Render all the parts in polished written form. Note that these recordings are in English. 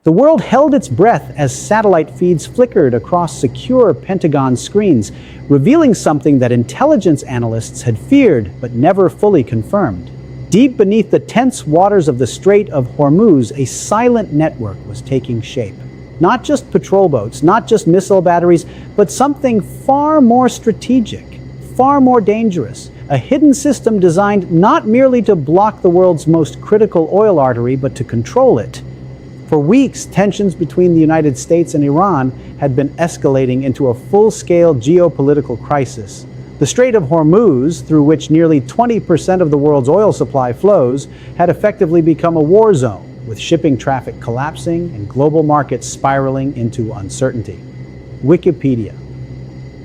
The world held its breath as satellite feeds flickered across secure Pentagon screens, revealing something that intelligence analysts had feared but never fully confirmed. Deep beneath the tense waters of the Strait of Hormuz, a silent network was taking shape. Not just patrol boats, not just missile batteries, but something far more strategic, far more dangerous. A hidden system designed not merely to block the world's most critical oil artery, but to control it. For weeks, tensions between the United States and Iran had been escalating into a full-scale geopolitical crisis. The Strait of Hormuz, through which nearly 20% of the world's oil supply flows, had effectively become a war zone, with shipping traffic collapsing and global markets spiraling into uncertainty. Wikipedia.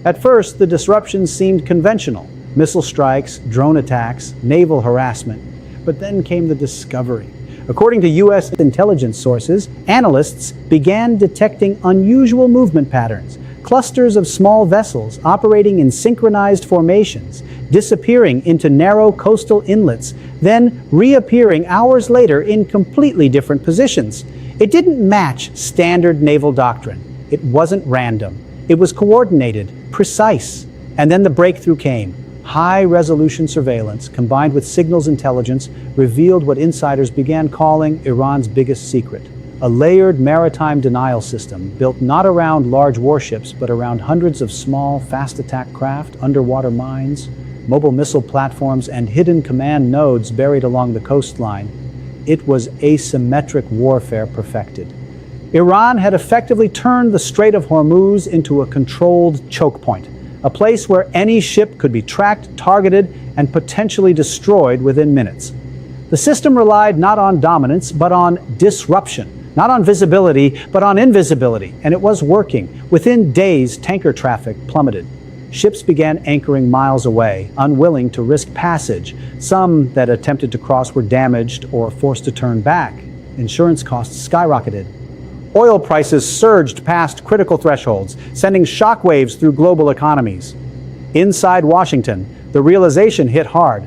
At first, the disruptions seemed conventional: missile strikes, drone attacks, naval harassment. But then came the discovery. According to U.S. intelligence sources, analysts began detecting unusual movement patterns, clusters of small vessels operating in synchronized formations, disappearing into narrow coastal inlets, then reappearing hours later in completely different positions. It didn't match standard naval doctrine. It wasn't random. It was coordinated, precise. And then the breakthrough came. High-resolution surveillance, combined with signals intelligence, revealed what insiders began calling Iran's biggest secret: a layered maritime denial system built not around large warships, but around hundreds of small, fast-attack craft, underwater mines, mobile missile platforms, and hidden command nodes buried along the coastline. It was asymmetric warfare perfected. Iran had effectively turned the Strait of Hormuz into a controlled choke point, a place where any ship could be tracked, targeted, and potentially destroyed within minutes. The system relied not on dominance, but on disruption. Not on visibility, but on invisibility. And it was working. Within days, tanker traffic plummeted. Ships began anchoring miles away, unwilling to risk passage. Some that attempted to cross were damaged or forced to turn back. Insurance costs skyrocketed. Oil prices surged past critical thresholds, sending shockwaves through global economies. Inside Washington, the realization hit hard.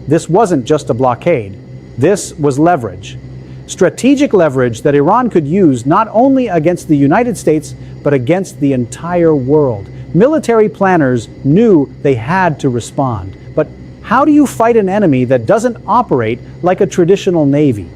This wasn't just a blockade. This was leverage. Strategic leverage that Iran could use not only against the United States, but against the entire world. Military planners knew they had to respond. But how do you fight an enemy that doesn't operate like a traditional navy?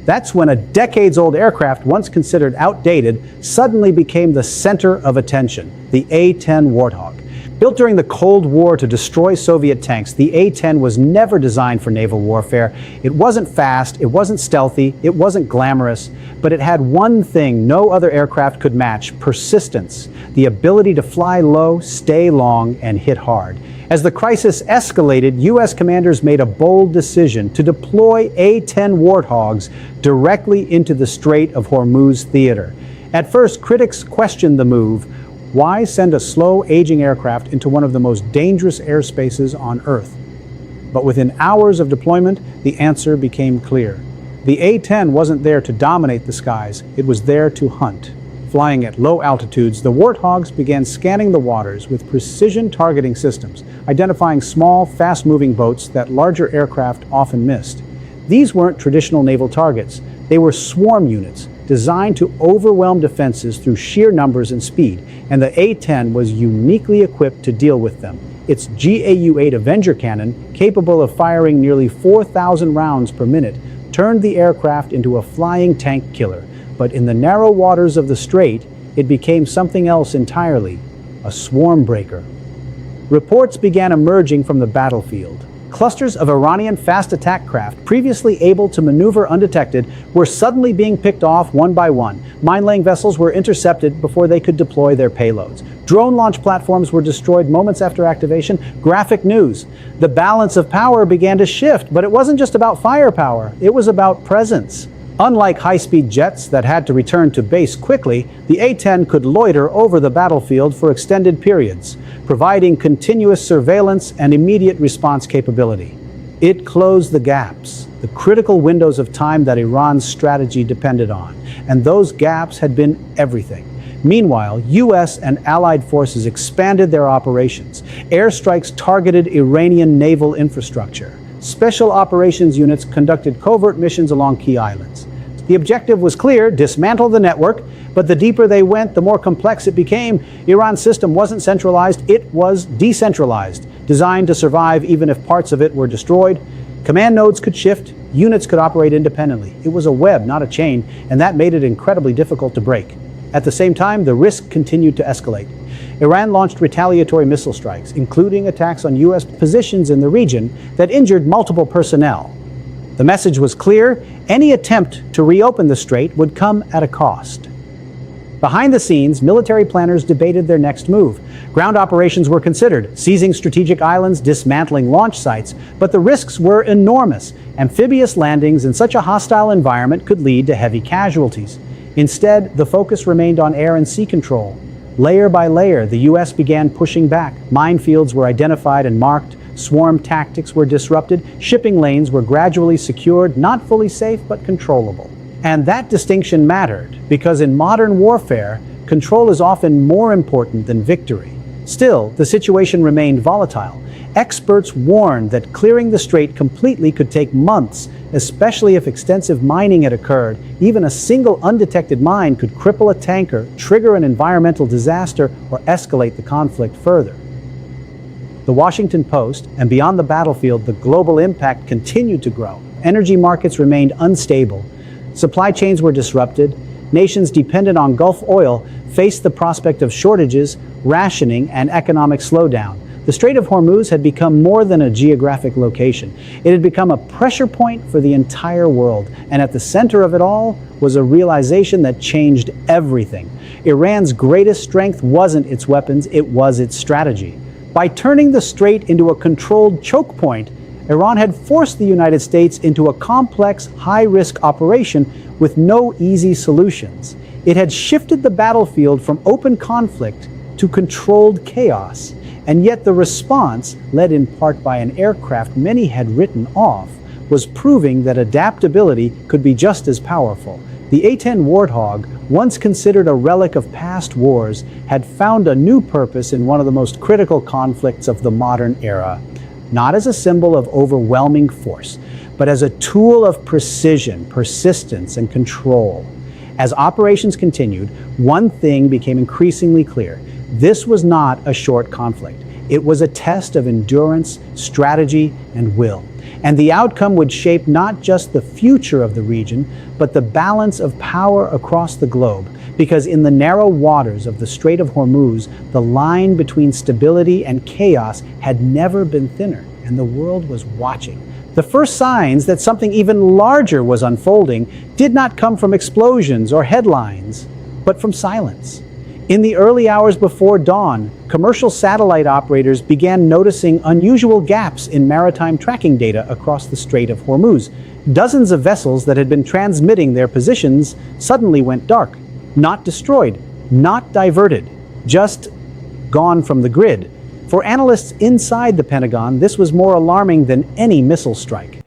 That's when a decades-old aircraft, once considered outdated, suddenly became the center of attention: the A-10 Warthog. Built during the Cold War to destroy Soviet tanks, the A-10 was never designed for naval warfare. It wasn't fast, it wasn't stealthy, it wasn't glamorous, but it had one thing no other aircraft could match: persistence, the ability to fly low, stay long, and hit hard. As the crisis escalated, U.S. commanders made a bold decision to deploy A-10 Warthogs directly into the Strait of Hormuz theater. At first, critics questioned the move. Why send a slow-aging aircraft into one of the most dangerous airspaces on Earth? But within hours of deployment, the answer became clear. The A-10 wasn't there to dominate the skies, it was there to hunt. Flying at low altitudes, the Warthogs began scanning the waters with precision targeting systems, identifying small, fast-moving boats that larger aircraft often missed. These weren't traditional naval targets. They were swarm units, designed to overwhelm defenses through sheer numbers and speed, and the A-10 was uniquely equipped to deal with them. Its GAU-8 Avenger cannon, capable of firing nearly 4,000 rounds per minute, turned the aircraft into a flying tank killer. But in the narrow waters of the strait, it became something else entirely: a swarm breaker. Reports began emerging from the battlefield. Clusters of Iranian fast attack craft, previously able to maneuver undetected, were suddenly being picked off one by one. Mine-laying vessels were intercepted before they could deploy their payloads. Drone launch platforms were destroyed moments after activation. Graphic news. The balance of power began to shift, but it wasn't just about firepower, it was about presence. Unlike high-speed jets that had to return to base quickly, the A-10 could loiter over the battlefield for extended periods, providing continuous surveillance and immediate response capability. It closed the gaps, the critical windows of time that Iran's strategy depended on, and those gaps had been everything. Meanwhile, U.S. and allied forces expanded their operations. Airstrikes targeted Iranian naval infrastructure. Special operations units conducted covert missions along key islands. The objective was clear: dismantle the network, but the deeper they went, the more complex it became. Iran's system wasn't centralized, it was decentralized, designed to survive even if parts of it were destroyed. Command nodes could shift, units could operate independently. It was a web, not a chain, and that made it incredibly difficult to break. At the same time, the risk continued to escalate. Iran launched retaliatory missile strikes, including attacks on U.S. positions in the region that injured multiple personnel. The message was clear: any attempt to reopen the strait would come at a cost. Behind the scenes, military planners debated their next move. Ground operations were considered, seizing strategic islands, dismantling launch sites, but the risks were enormous. Amphibious landings in such a hostile environment could lead to heavy casualties. Instead, the focus remained on air and sea control. Layer by layer, the U.S. began pushing back. Minefields were identified and marked. Swarm tactics were disrupted. Shipping lanes were gradually secured, not fully safe, but controllable. And that distinction mattered, because in modern warfare, control is often more important than victory. Still, the situation remained volatile. Experts warned that clearing the strait completely could take months, especially if extensive mining had occurred. Even a single undetected mine could cripple a tanker, trigger an environmental disaster, or escalate the conflict further. The Washington Post, and beyond the battlefield, the global impact continued to grow. Energy markets remained unstable. Supply chains were disrupted. Nations dependent on Gulf oil faced the prospect of shortages, rationing, and economic slowdown. The Strait of Hormuz had become more than a geographic location. It had become a pressure point for the entire world, and at the center of it all was a realization that changed everything. Iran's greatest strength wasn't its weapons, it was its strategy. By turning the strait into a controlled choke point, Iran had forced the United States into a complex, high-risk operation with no easy solutions. It had shifted the battlefield from open conflict to controlled chaos. And yet the response, led in part by an aircraft many had written off, was proving that adaptability could be just as powerful. The A-10 Warthog, once considered a relic of past wars, had found a new purpose in one of the most critical conflicts of the modern era. Not as a symbol of overwhelming force, but as a tool of precision, persistence, and control. As operations continued, one thing became increasingly clear. This was not a short conflict. It was a test of endurance, strategy, and will. And the outcome would shape not just the future of the region, but the balance of power across the globe. Because in the narrow waters of the Strait of Hormuz, the line between stability and chaos had never been thinner, and the world was watching. The first signs that something even larger was unfolding did not come from explosions or headlines, but from silence. In the early hours before dawn, commercial satellite operators began noticing unusual gaps in maritime tracking data across the Strait of Hormuz. Dozens of vessels that had been transmitting their positions suddenly went dark. Not destroyed, not diverted, just gone from the grid. For analysts inside the Pentagon, this was more alarming than any missile strike.